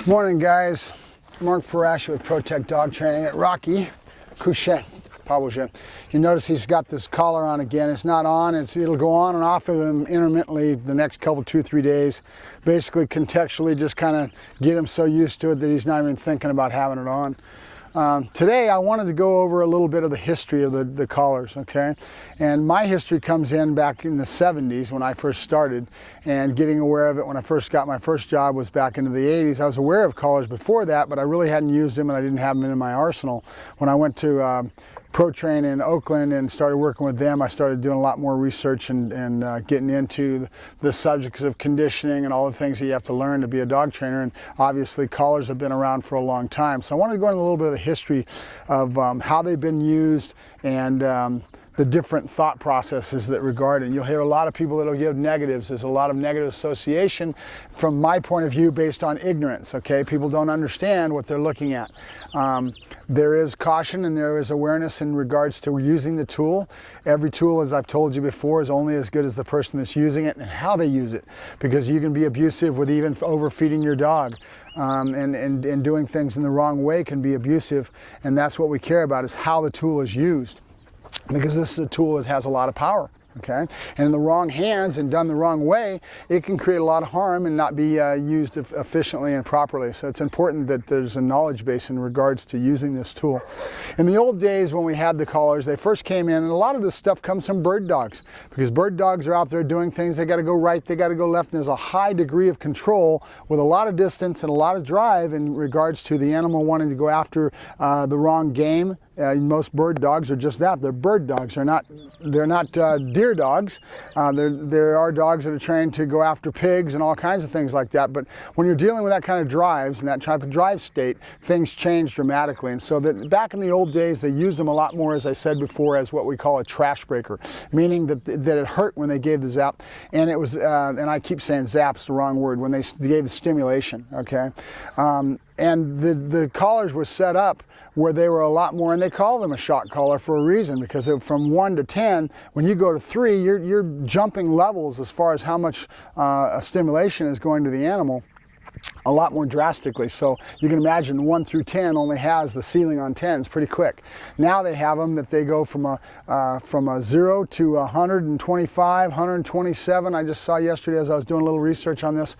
Morning, guys. Mark Farash with Protect Dog Training at Rocky Couché. You notice he's got this collar on again. It's not on. It'll go on and off of him intermittently the next couple, 2-3 days. Basically, contextually, just kind of get him so used to it that he's not even thinking about having it on. Today I wanted to go over a little bit of the history of the collars, okay? And my history comes in back in the 70s when I first started, and getting aware of it when I first got my first job was back into the 80s. I was aware of collars before that, but I really hadn't used them and I didn't have them in my arsenal. When I went to Pro Train in Oakland and started working with them, I started doing a lot more research and getting into the subjects of conditioning and all the things that you have to learn to be a dog trainer. And obviously collars have been around for a long time. So I wanted to go into a little bit of the history of how they've been used and the different thought processes that regard it. And you'll hear a lot of people that'll give negatives. There's a lot of negative association from my point of view based on ignorance, okay? People don't understand what they're looking at. There is caution and there is awareness in regards to using the tool. Every tool, as I've told you before, is only as good as the person that's using it and how they use it, because you can be abusive with even overfeeding your dog. And doing things in the wrong way can be abusive, and that's what we care about, is how the tool is used, because this is a tool that has a lot of power, okay? And in the wrong hands and done the wrong way, it can create a lot of harm and not be used efficiently and properly. So it's important that there's a knowledge base in regards to using this tool. In the old days when we had the collars, they first came in, and a lot of this stuff comes from bird dogs, because bird dogs are out there doing things. They got to go right, they got to go left, and there's a high degree of control with a lot of distance and a lot of drive in regards to the animal wanting to go after the wrong game. Most bird dogs are just that. They're bird dogs. They're not deer dogs. There are dogs that are trained to go after pigs and all kinds of things like that. But when you're dealing with that kind of drives and that type of drive state, things change dramatically. And so that back in the old days, they used them a lot more, as I said before, as what we call a trash breaker, meaning that it hurt when they gave the zap. And it was, and I keep saying zap's the wrong word, when they gave the stimulation, okay? And the collars were set up where they were a lot more, and they call them a shock collar for a reason, because from 1 to 10, when you go to 3, you're jumping levels as far as how much a stimulation is going to the animal a lot more drastically. So you can imagine 1 through 10 only has the ceiling on 10s pretty quick. Now they have them that they go from a 0 to 125, 127. I just saw yesterday as I was doing a little research on this.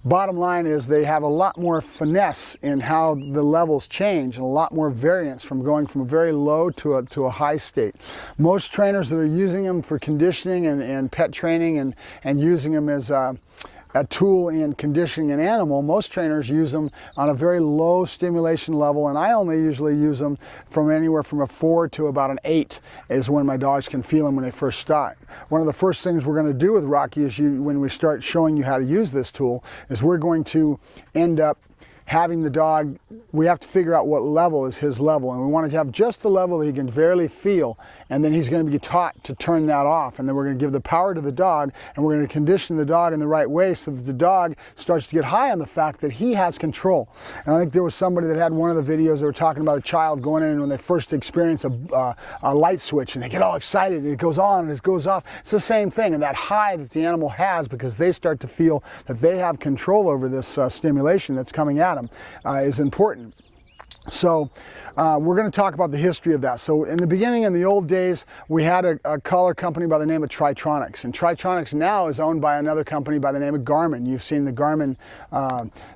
Bottom line is they have a lot more finesse in how the levels change, and a lot more variance from going from a very low to a high state. Most trainers that are using them for conditioning and pet training and using them as a tool in conditioning an animal, most trainers use them on a very low stimulation level, and I only usually use them from anywhere from a 4 to about an 8 is when my dogs can feel them when they first start. One of the first things we're going to do with Rocky is when we start showing you how to use this tool is we're going to end up having the dog, we have to figure out what level is his level, and we want to have just the level that he can barely feel, and then he's going to be taught to turn that off, and then we're going to give the power to the dog, and we're going to condition the dog in the right way so that the dog starts to get high on the fact that he has control. And I think there was somebody that had one of the videos that were talking about a child going in when they first experience a light switch, and they get all excited, and it goes on and it goes off. It's the same thing, and that high that the animal has, because they start to feel that they have control over this stimulation that's coming at them, is important. So we're going to talk about the history of that. So in the beginning, in the old days, we had a collar company by the name of Tritronics, and Tritronics now is owned by another company by the name of Garmin. You've seen the Garmin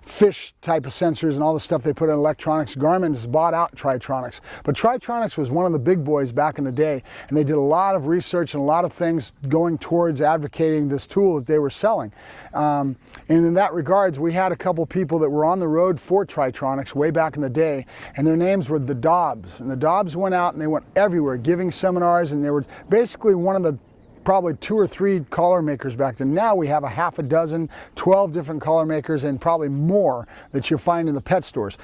fish type of sensors and all the stuff they put in electronics. Garmin has bought out Tritronics, but Tritronics was one of the big boys back in the day, and they did a lot of research and a lot of things going towards advocating this tool that they were selling. And in that regards, we had a couple people that were on the road for Tritronics way back in the day, and their names were the Dobbs. And the Dobbs went out and they went everywhere giving seminars, and they were basically one of the probably 2 or 3 collar makers back then. Now we have a half a dozen, 12 different collar makers, and probably more that you'll find in the pet stores.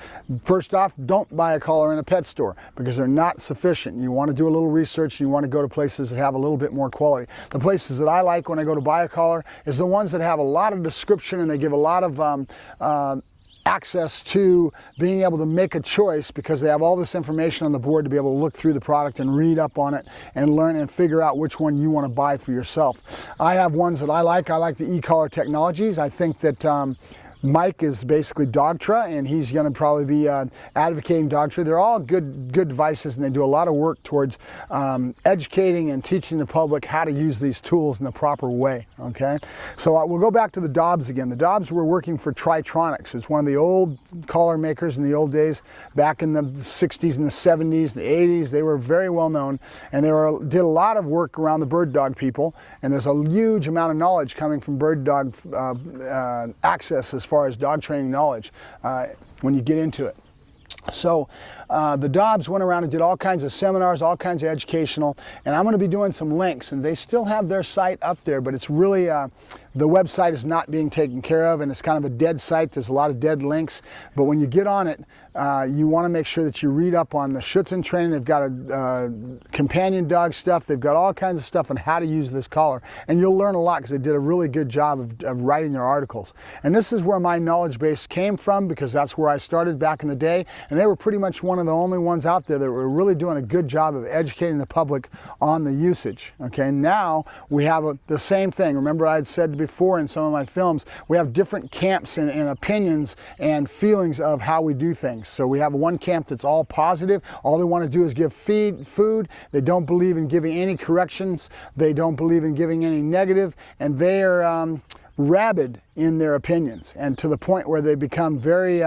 First off, don't buy a collar in a pet store because they're not sufficient. You want to do a little research, and you want to go to places that have a little bit more quality. The places that I like when I go to buy a collar is the ones that have a lot of description, and they give a lot of access to being able to make a choice, because they have all this information on the board to be able to look through the product and read up on it and learn and figure out which one you want to buy for yourself. I have ones that I like. I like the e-collar technologies. I think that Mike is basically Dogtra, and he's going to probably be advocating Dogtra. They're all good devices, and they do a lot of work towards educating and teaching the public how to use these tools in the proper way. Okay, so we'll go back to the Dobbs again. The Dobbs were working for Tritronics. It's one of the old collar makers in the old days, back in the 60s and the 70s, the 80s. They were very well known, and they did a lot of work around the bird dog people, and there's a huge amount of knowledge coming from bird dog access as far as dog training knowledge when you get into it. So the Dobbs went around and did all kinds of seminars, all kinds of educational, and I'm going to be doing some links, and they still have their site up there, but it's really, the website is not being taken care of, and it's kind of a dead site. There's a lot of dead links, but when you get on it, you want to make sure that you read up on the Schutzen training. They've got a companion dog stuff. They've got all kinds of stuff on how to use this collar, and you'll learn a lot because they did a really good job of writing their articles. And this is where my knowledge base came from, because that's where I started back in the day, and they were pretty much one of the only ones out there that were really doing a good job of educating the public on the usage. Okay, now we have the same thing. Remember, I had said before in some of my films, we have different camps and opinions and feelings of how we do things. So we have one camp that's all positive. All they want to do is give food. They don't believe in giving any corrections. They don't believe in giving any negative, and they are rabid in their opinions, and to the point where they become very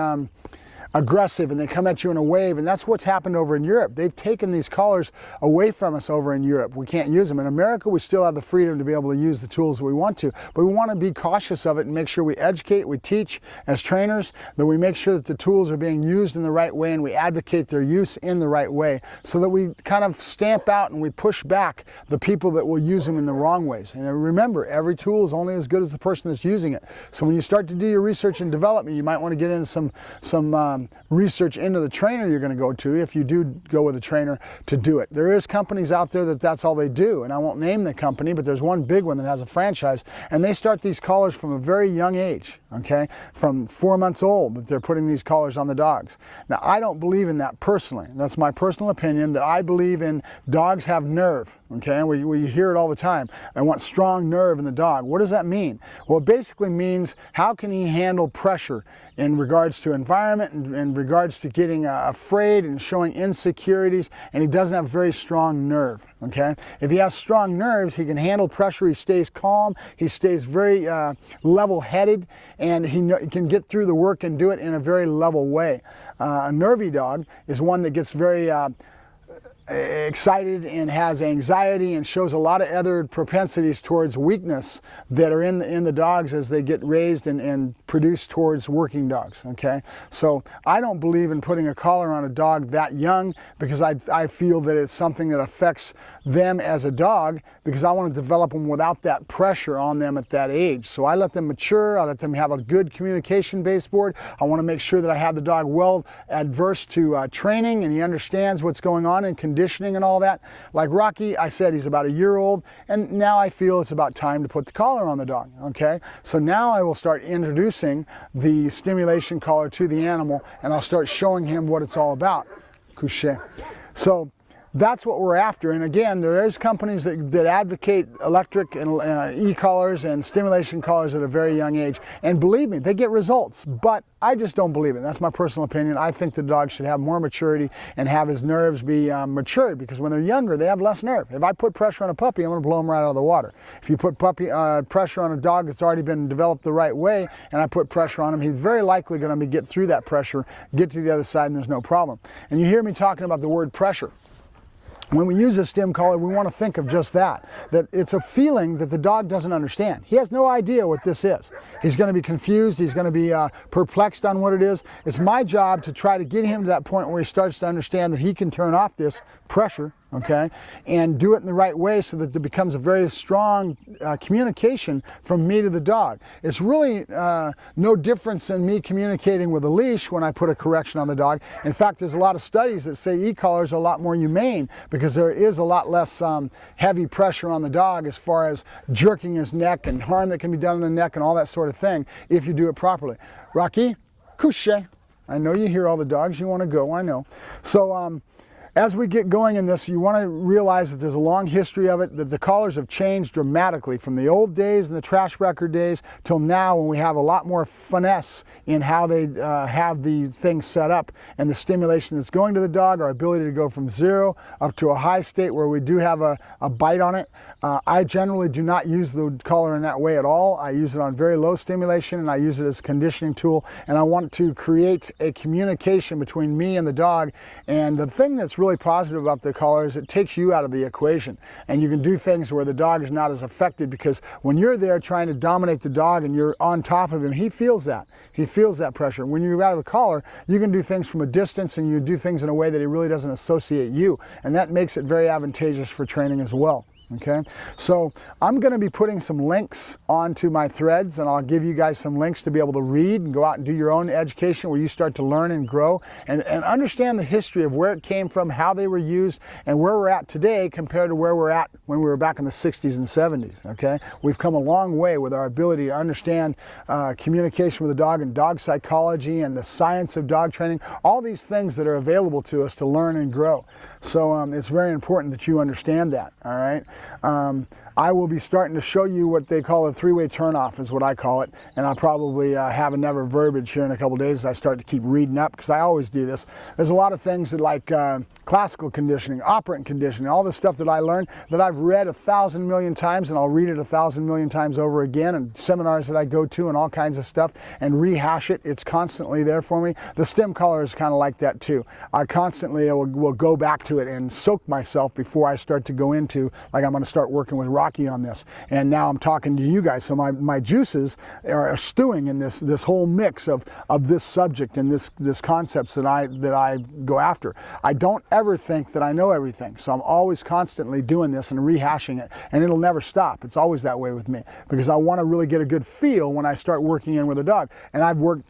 aggressive, and they come at you in a wave. And that's what's happened over in Europe. They've taken these collars away from us over in Europe. We can't use them. In America, we still have the freedom to be able to use the tools we want to, but we want to be cautious of it and make sure we educate, we teach as trainers, that we make sure that the tools are being used in the right way, and we advocate their use in the right way, so that we kind of stamp out and we push back the people that will use them in the wrong ways. And remember, every tool is only as good as the person that's using it. So when you start to do your research and development, you might want to get into some research into the trainer you're going to go to, if you do go with a trainer to do it. There is companies out there that's all they do, and I won't name the company, but there's one big one that has a franchise, and they start these collars from a very young age, okay, from 4 months old, that they're putting these collars on the dogs. Now, I don't believe in that personally. That's my personal opinion, that I believe in dogs have nerve, okay, and we hear it all the time. I want strong nerve in the dog. What does that mean? Well, it basically means, how can he handle pressure in regards to environment and in regards to getting afraid and showing insecurities, and he doesn't have very strong nerve. Okay, if he has strong nerves, he can handle pressure. He stays calm. He stays very level-headed, and he can get through the work and do it in a very level way. A nervy dog is one that gets very excited and has anxiety and shows a lot of other propensities towards weakness that are in the dogs as they get raised and produced towards working dogs. Okay, so I don't believe in putting a collar on a dog that young, because I feel that it's something that affects them as a dog, because I want to develop them without that pressure on them at that age. So I let them mature. I let them have a good communication baseboard. I want to make sure that I have the dog well adverse to training, and he understands what's going on in conditioning and all that. Like Rocky, I said he's about a year old, and now I feel it's about time to put the collar on the dog. Okay, so now I will start introducing the stimulation collar to the animal, and I'll start showing him what it's all about. Couché. So that's what we're after. And again, there's companies that advocate electric and e-collars and stimulation collars at a very young age. And believe me, they get results, but I just don't believe it. That's my personal opinion. I think the dog should have more maturity and have his nerves be matured, because when they're younger, they have less nerve. If I put pressure on a puppy, I'm going to blow him right out of the water. If you put pressure on a dog that's already been developed the right way, and I put pressure on him, he's very likely going to get through that pressure, get to the other side, and there's no problem. And you hear me talking about the word pressure. When we use a stim collar, we want to think of just that it's a feeling that the dog doesn't understand. He has no idea what this is. He's going to be confused. He's going to be perplexed on what it is. It's my job to try to get him to that point where he starts to understand that he can turn off this pressure, okay, and do it in the right way, so that it becomes a very strong communication from me to the dog. It's really no difference in me communicating with a leash when I put a correction on the dog. In fact, there's a lot of studies that say e-collars are a lot more humane, because there is a lot less heavy pressure on the dog as far as jerking his neck and harm that can be done in the neck and all that sort of thing if you do it properly. Rocky, couché. I know you hear all the dogs. You want to go, I know. So As we get going in this, you want to realize that there's a long history of it, that the collars have changed dramatically from the old days and the trash record days till now, when we have a lot more finesse in how they have the things set up and the stimulation that's going to the dog, our ability to go from 0 up to a high state where we do have a bite on it. I generally do not use the collar in that way at all. I use it on very low stimulation, and I use it as a conditioning tool, and I want to create a communication between me and the dog. And the thing that's really positive about the collar is it takes you out of the equation, and you can do things where the dog is not as affected, because when you're there trying to dominate the dog and you're on top of him, he feels that pressure. When you're out of the collar, you can do things from a distance, and you do things in a way that he really doesn't associate you, and that makes it very advantageous for training as well. Okay, so I'm going to be putting some links onto my threads, and I'll give you guys some links to be able to read and go out and do your own education, where you start to learn and grow and understand the history of where it came from, how they were used, and where we're at today compared to where we're at when we were back in the 60s and 70s. Okay, we've come a long way with our ability to understand communication with the dog and dog psychology and the science of dog training, all these things that are available to us to learn and grow. So it's very important that you understand that, all right? I will be starting to show you what they call a three-way turnoff, is what I call it, and I'll probably have another verbiage here in a couple days as I start to keep reading up, because I always do this. There's a lot of things that, like classical conditioning, operant conditioning, all the stuff that I learned that I've read 1,000 million times, and I'll read it 1,000 million times over again, and seminars that I go to and all kinds of stuff, and rehash it. It's constantly there for me. The Stim Collar is kind of like that too. I constantly will go back to it and soak myself before I start to go into, like, I'm going to start working with Rocky on this, and now I'm talking to you guys, so my juices are stewing in this whole mix of this subject and this concepts that I go after. I don't ever think that I know everything, so I'm always constantly doing this and rehashing it, and it'll never stop. It's always that way with me, because I want to really get a good feel when I start working in with a dog. And I've worked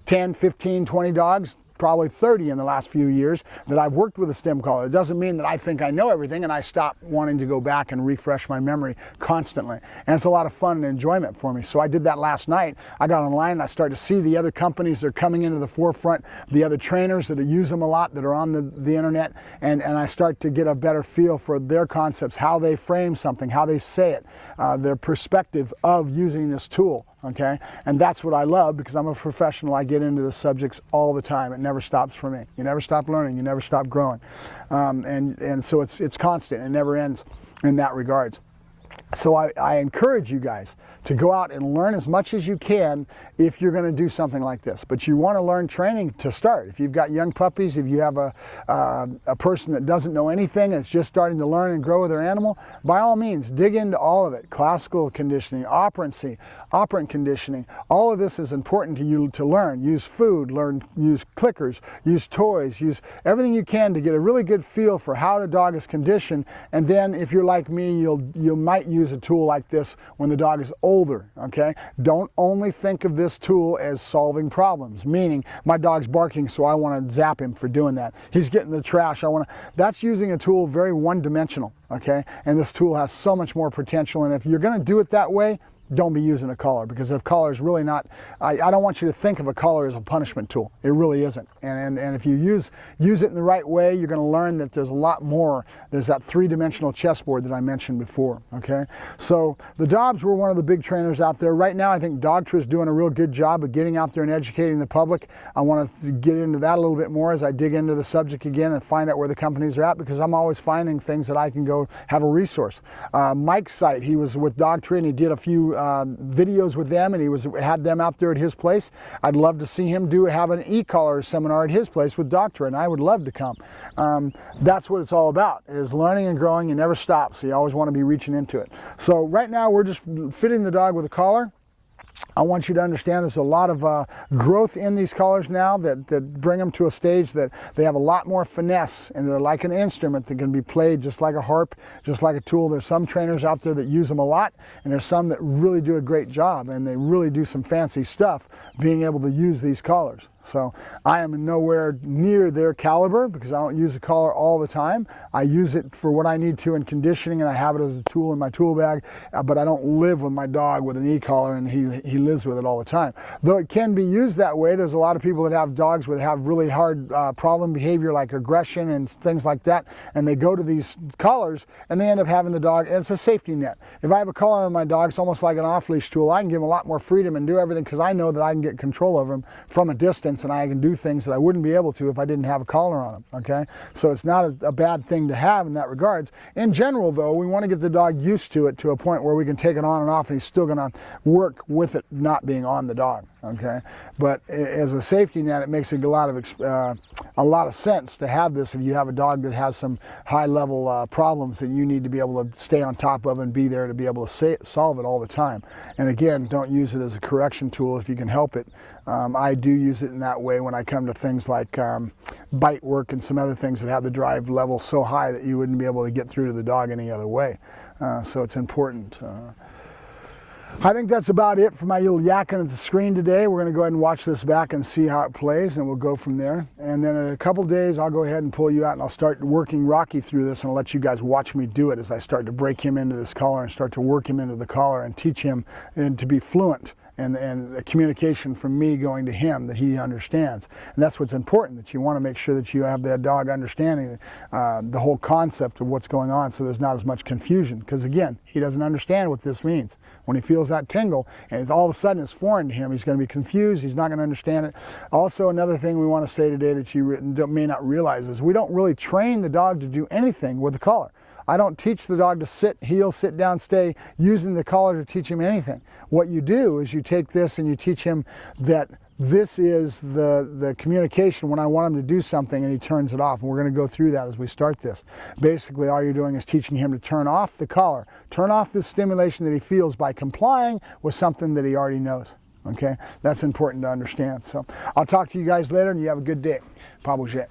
10, 15, 20 dogs, probably 30 in the last few years that I've worked with a Stim Collar. It doesn't mean that I think I know everything and I stop wanting to go back and refresh my memory constantly. And it's a lot of fun and enjoyment for me. So I did that last night. I got online and I started to see the other companies that are coming into the forefront, the other trainers that use them a lot, that are on the internet, and I start to get a better feel for their concepts, how they frame something, how they say it, their perspective of using this tool. Okay, and that's what I love, because I'm a professional. I get into the subjects all the time. It never stops for me. You never stop learning. You never stop growing, and so it's constant. It never ends in that regards. So I encourage you guys to go out and learn as much as you can if you're going to do something like this. But you want to learn training to start. If you've got young puppies, if you have a person that doesn't know anything and is just starting to learn and grow with their animal, by all means, dig into all of it. Classical conditioning, operant conditioning, all of this is important to you to learn. Use food, use clickers, use toys, use everything you can to get a really good feel for how the dog is conditioned. And then if you're like me, you might use a tool like this when the dog is older, okay? Don't only think of this tool as solving problems, meaning my dog's barking, so I want to zap him for doing that. He's getting the trash, that's using a tool very one-dimensional, okay? And this tool has so much more potential, and if you're going to do it that way, don't be using a collar, because a collar is really not, I don't want you to think of a collar as a punishment tool. It really isn't. And if you use it in the right way, you're going to learn that there's a lot more. There's that three-dimensional chessboard that I mentioned before, okay? So the Dobbs were one of the big trainers out there. Right now, I think Dogtra is doing a real good job of getting out there and educating the public. I want to get into that a little bit more as I dig into the subject again and find out where the companies are at, because I'm always finding things that I can go have a resource. Mike's site, he was with Dogtra and he did a few videos with them, and he had them out there at his place. I'd love to see him have an e-collar seminar at his place with Dogtra, and I would love to come. That's what it's all about, is learning and growing. You never stop, so you always want to be reaching into it. So right now we're just fitting the dog with a collar. I want you to understand there's a lot of growth in these collars now that bring them to a stage that they have a lot more finesse, and they're like an instrument that can be played just like a harp, just like a tool. There's some trainers out there that use them a lot, and there's some that really do a great job, and they really do some fancy stuff being able to use these collars. So I am nowhere near their caliber because I don't use the collar all the time. I use it for what I need to in conditioning, and I have it as a tool in my tool bag, but I don't live with my dog with an e-collar, and he lives with it all the time. Though it can be used that way, there's a lot of people that have dogs that have really hard problem behavior like aggression and things like that, and they go to these collars and they end up having the dog, and it's a safety net. If I have a collar on my dog, it's almost like an off-leash tool. I can give him a lot more freedom and do everything because I know that I can get control over him from a distance, and I can do things that I wouldn't be able to if I didn't have a collar on him, okay? So it's not a bad thing to have in that regards. In general, though, we want to get the dog used to it to a point where we can take it on and off, and he's still going to work with it not being on the dog, okay? But as a safety net, it makes a lot of sense to have this if you have a dog that has some high-level problems that you need to be able to stay on top of and be there to be able to solve it all the time. And again, don't use it as a correction tool if you can help it. I do use it in that way when I come to things like bite work and some other things that have the drive level so high that you wouldn't be able to get through to the dog any other way. So it's important. I think that's about it for my little yakking at the screen today. We're going to go ahead and watch this back and see how it plays, and we'll go from there. And then in a couple days, I'll go ahead and pull you out, and I'll start working Rocky through this, and I'll let you guys watch me do it as I start to break him into this collar and start to work him into the collar and teach him and to be fluent. And the communication from me going to him that he understands. And that's what's important, that you want to make sure that you have that dog understanding the whole concept of what's going on, so there's not as much confusion. Because again, he doesn't understand what this means. When he feels that tingle and it's all of a sudden it's foreign to him, he's going to be confused, he's not going to understand it. Also, another thing we want to say today that you may not realize is we don't really train the dog to do anything with the collar. I don't teach the dog to sit, heel, sit down, stay, using the collar to teach him anything. What you do is you take this and you teach him that this is the communication when I want him to do something and he turns it off. And we're going to go through that as we start this. Basically, all you're doing is teaching him to turn off the collar, turn off the stimulation that he feels by complying with something that he already knows. Okay, that's important to understand. So I'll talk to you guys later, and you have a good day. Pas bouger.